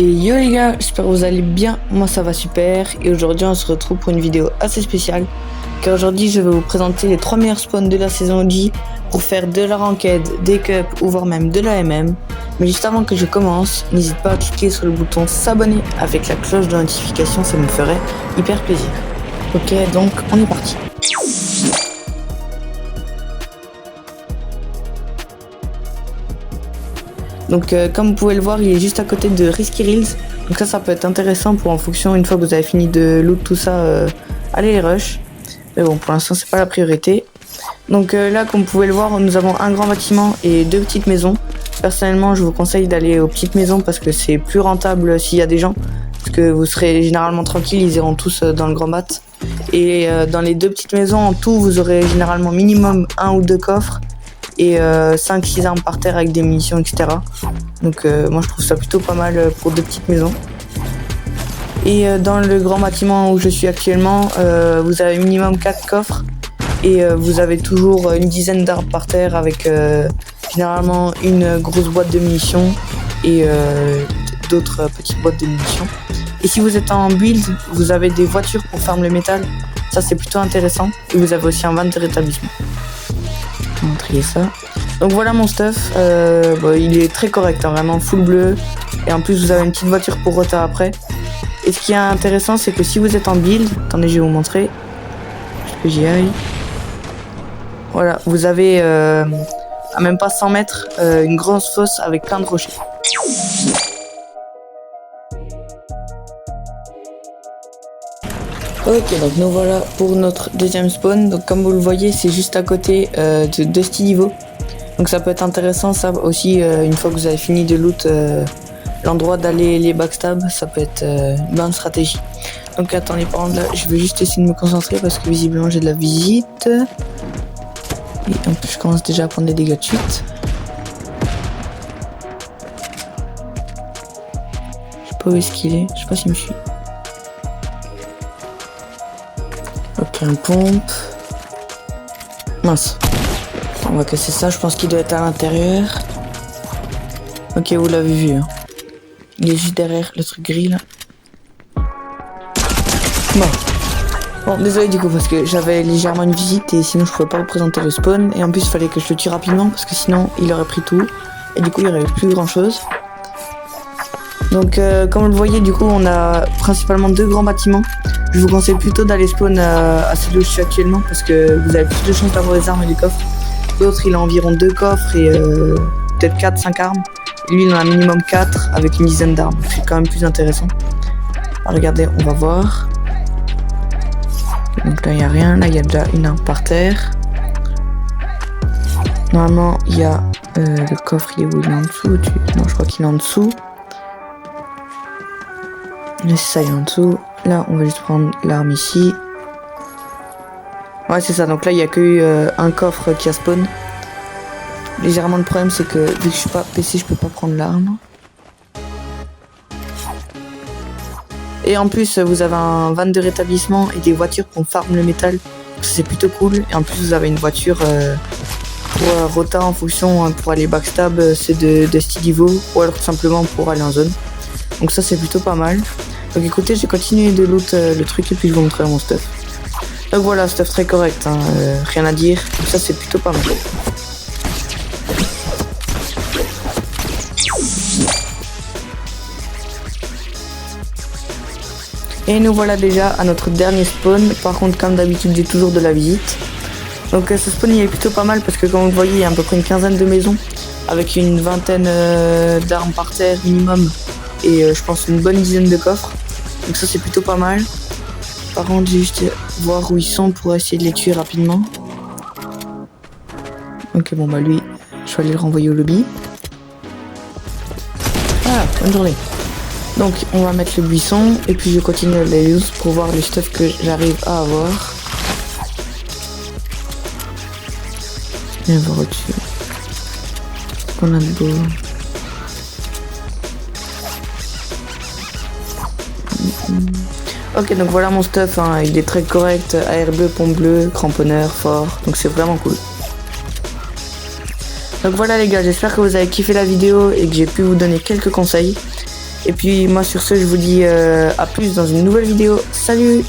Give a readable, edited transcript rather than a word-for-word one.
Et yo les gars, j'espère que vous allez bien, moi ça va super. Et aujourd'hui on se retrouve pour une vidéo assez spéciale, car aujourd'hui je vais vous présenter les 3 meilleurs spawns de la saison OG pour faire de la ranked, des cups ou voire même de la MM. Mais juste avant que je commence, n'hésite pas à cliquer sur le bouton s'abonner avec la cloche de notification, ça me ferait hyper plaisir. Ok, donc on est parti. Donc comme vous pouvez le voir, il est juste à côté de Risky Reels. Donc ça peut être intéressant pour en fonction, une fois que vous avez fini de loot tout ça, aller les rush. Mais bon, pour l'instant c'est pas la priorité. Donc là, comme vous pouvez le voir, nous avons un grand bâtiment et 2 petites maisons. Personnellement, je vous conseille d'aller aux petites maisons parce que c'est plus rentable s'il y a des gens. Parce que vous serez généralement tranquille, ils iront tous dans le grand bat. Et dans les 2 petites maisons, en tout, vous aurez généralement minimum 1 ou 2 coffres. Et 5-6 armes par terre avec des munitions, etc. Donc moi je trouve ça plutôt pas mal pour 2 petites maisons. Et dans le grand bâtiment où je suis actuellement, vous avez minimum 4 coffres. Et vous avez toujours une dizaine d'armes par terre avec généralement une grosse boîte de munitions et d'autres petites boîtes de munitions. Et si vous êtes en build, vous avez des voitures pour farm le métal. Ça c'est plutôt intéressant. Et vous avez aussi un van de rétablissement. On va trier ça. Donc voilà mon stuff. Il est très correct, hein, vraiment full bleu. Et en plus vous avez une petite voiture pour rota après. Et ce qui est intéressant, c'est que si vous êtes en build, attendez, je vais vous montrer. Juste que j'y aille. Voilà, vous avez à même pas 100 mètres une grosse fosse avec plein de rochers. Ok, donc nous voilà pour notre deuxième spawn. Donc comme vous le voyez, c'est juste à côté de Dusty Divo. Donc ça peut être intéressant ça aussi, une fois que vous avez fini de loot l'endroit d'aller les backstab, ça peut être une bonne stratégie. Donc attendez, par contre là, je vais juste essayer de me concentrer parce que visiblement j'ai de la visite. Et en plus je commence déjà à prendre des dégâts de suite. Je sais pas où est-ce qu'il est, je sais pas s'il me suit. Ok, un pompe. Mince. On va casser ça, je pense qu'il doit être à l'intérieur. Ok, vous l'avez vu. Hein. Il est juste derrière le truc gris là. Bon, désolé du coup parce que j'avais légèrement une visite et sinon je pouvais pas vous présenter le spawn. Et en plus il fallait que je le tue rapidement parce que sinon il aurait pris tout. Et du coup il n'y aurait plus grand chose. Donc comme vous le voyez, du coup on a principalement 2 grands bâtiments. Je vous conseille plutôt d'aller spawn à celui où je suis actuellement parce que vous avez plus de chances d'avoir des armes et des coffres. L'autre il a environ 2 coffres et peut-être 4-5 armes. Et lui il en a minimum 4 avec une dizaine d'armes. C'est quand même plus intéressant. Alors, regardez, on va voir. Donc là il n'y a rien, là il y a déjà une arme par terre. Normalement il y a le coffre, il est où? Il est en dessous? Non, je crois qu'il est en dessous. Là c'est ça, il est en dessous. Là on va juste prendre l'arme ici. Ouais c'est ça, donc là il n'y a que un coffre qui a spawn. Légèrement le problème c'est que vu que je suis pas PC, je peux pas prendre l'arme. Et en plus vous avez un van de rétablissement et des voitures pour farm le métal. C'est plutôt cool. Et en plus vous avez une voiture pour rota en fonction pour aller backstab, c'est de Dusty Divo ou alors tout simplement pour aller en zone. Donc ça c'est plutôt pas mal. Donc écoutez, j'ai continué de loot le truc et puis je vous montrerai mon stuff. Donc voilà, stuff très correct, hein, rien à dire. Donc ça c'est plutôt pas mal. Et nous voilà déjà à notre dernier spawn. Par contre comme d'habitude j'ai toujours de la visite. Donc ce spawn il est plutôt pas mal parce que comme vous le voyez il y a à peu près une quinzaine de maisons. Avec une vingtaine d'armes par terre minimum. Et je pense une bonne dizaine de coffres. Donc ça c'est plutôt pas mal. Par contre j'ai juste voir où ils sont pour essayer de les tuer rapidement. Ok, bon bah lui je vais aller le renvoyer au lobby. Ah, bonne journée. Donc on va mettre le buisson et puis je continue à les use pour voir les stuff que j'arrive à avoir. Et on va au-dessus. Qu'est-ce qu'on a de beau? Ok, donc voilà mon stuff, hein. Il est très correct, AR bleu, pompe bleue, cramponneur, fort, donc c'est vraiment cool. Donc voilà les gars, j'espère que vous avez kiffé la vidéo et que j'ai pu vous donner quelques conseils. Et puis moi sur ce, je vous dis à plus dans une nouvelle vidéo. Salut!